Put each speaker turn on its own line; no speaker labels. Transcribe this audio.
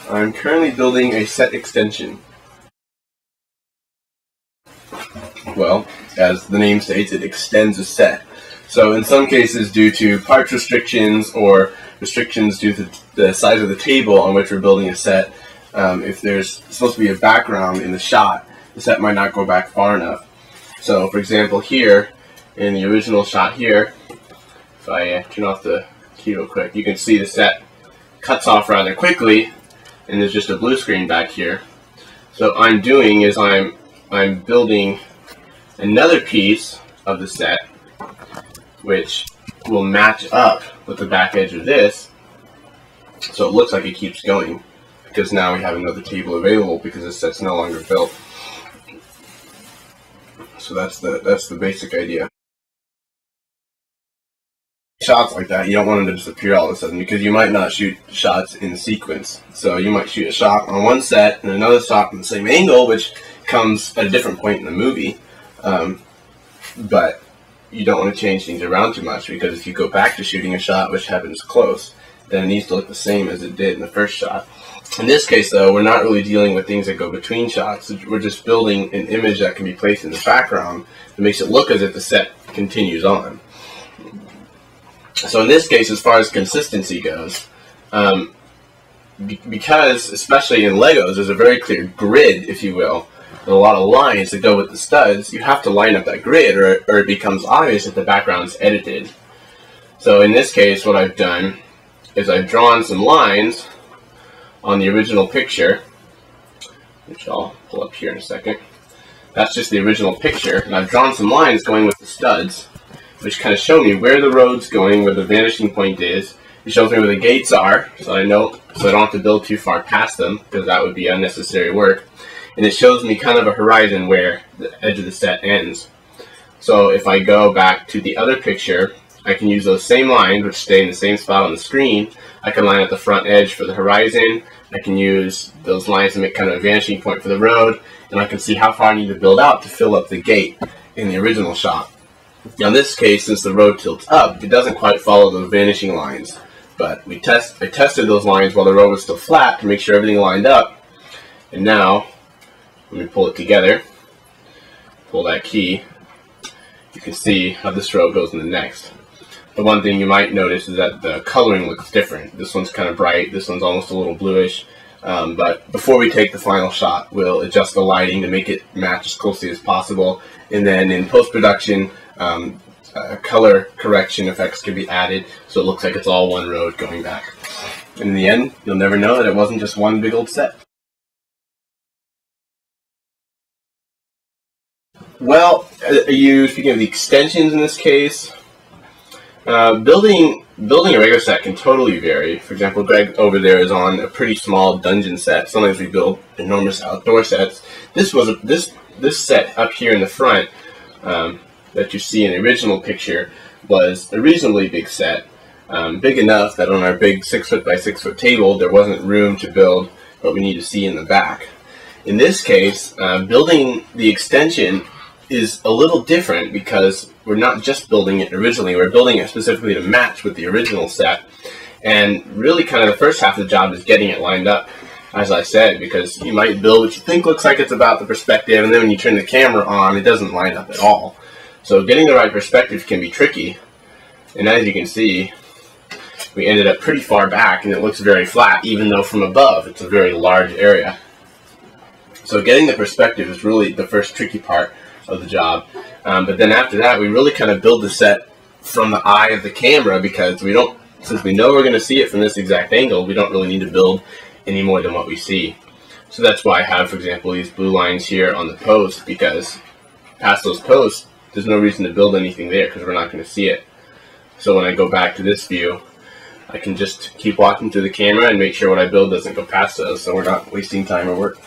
I'm currently building a set extension. Well, as the name states, it extends a set. So in some cases, due to parts restrictions or restrictions due to the size of the table on which we're building a set, if there's supposed to be a background in the shot, the set might not go back far enough. So for example here, in the original shot here, if I turn off the key real quick, you can see the set cuts off rather quickly, and there's just a blue screen back here. So what I'm doing is I'm building another piece of the set which will match up with the back edge of this, so it looks like it keeps going, because now we have another table available because the set's no longer built. So that's the basic idea. Shots like that, you don't want them to disappear all of a sudden, because you might not shoot shots in sequence. So you might shoot a shot on one set and another shot on the same angle, which comes at a different point in the movie. But you don't want to change things around too much, because if you go back to shooting a shot which happens close, then it needs to look the same as it did in the first shot. In this case, though, we're not really dealing with things that go between shots. We're just building an image that can be placed in the background that makes it look as if the set continues on. So in this case, as far as consistency goes, because especially in Legos, there's a very clear grid, if you will, and a lot of lines that go with the studs, you have to line up that grid, or it becomes obvious that the background's edited. So in this case, what I've done is I've drawn some lines on the original picture, which I'll pull up here in a second. That's just the original picture, and I've drawn some lines going with the studs, which kind of show me where the road's going, where the vanishing point is. It shows me where the gates are, so I know, so I don't have to build too far past them, because that would be unnecessary work. And it shows me kind of a horizon where the edge of the set ends. So if I go back to the other picture, I can use those same lines, which stay in the same spot on the screen. I can line up the front edge for the horizon. I can use those lines to make kind of a vanishing point for the road, and I can see how far I need to build out to fill up the gate in the original shot. Now in this case, since the road tilts up, it doesn't quite follow those vanishing lines. But I tested those lines while the road was still flat to make sure everything lined up. And now, let me pull it together, pull that key, you can see how this road goes in the next. The one thing you might notice is that the coloring looks different. This one's kind of bright, this one's almost a little bluish. But before we take the final shot, we'll adjust the lighting to make it match as closely as possible. And then in post-production, color correction effects can be added so it looks like it's all one road going back. And in the end, you'll never know that it wasn't just one big old set. Well, are you speaking of the extensions in this case? Building a regular set can totally vary. For example, Greg over there is on a pretty small dungeon set. Sometimes we build enormous outdoor sets. This set up here in the front that you see in the original picture was a reasonably big set. Big enough that on our big 6-foot by 6-foot table there wasn't room to build what we need to see in the back. In this case, building the extension is a little different because we're not just building it originally, we're building it specifically to match with the original set. And really kind of the first half of the job is getting it lined up, as I said, because you might build what you think looks like it's about the perspective, and then when you turn the camera on, it doesn't line up at all. So getting the right perspective can be tricky, and as you can see, we ended up pretty far back and it looks very flat, even though from above it's a very large area. So getting the perspective is really the first tricky part of the job. But then after that, we really kind of build the set from the eye of the camera, because since we know we're going to see it from this exact angle, we don't really need to build any more than what we see. So that's why I have, for example, these blue lines here on the post, because past those posts, there's no reason to build anything there because we're not going to see it. So when I go back to this view, I can just keep walking through the camera and make sure what I build doesn't go past those, so we're not wasting time or work.